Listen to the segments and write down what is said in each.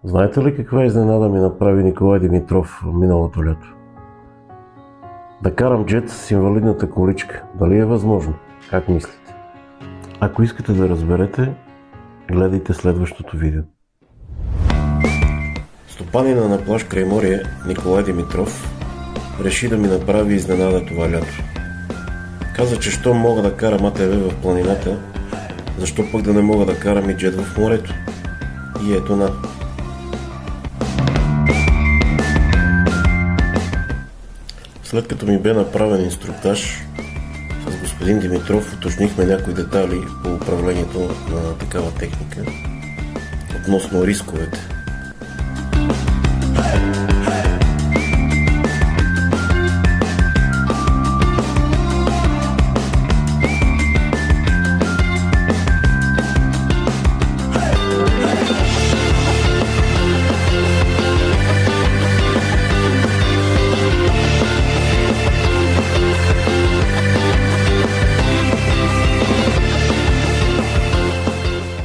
Знаете ли каква изненада ми направи Николай Димитров миналото лято? Да карам джет с инвалидната количка. Дали е възможно? Как мислите? Ако искате да разберете, гледайте следващото видео. Стопанина на плаж Крайморие Николай Димитров реши да ми направи изненада това лято. Каза, че щом мога да карам АТВ в планината, защо пък да не мога да карам и джет в морето? И ето на. След като ми бе направен инструктаж, с господин Димитров уточнихме някои детайли по управлението на такава техника относно рисковете.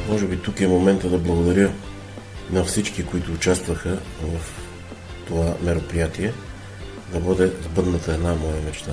Може би тук е момента да благодаря на всички, които участваха в това мероприятие, да бъде сбъдната една моя мечта.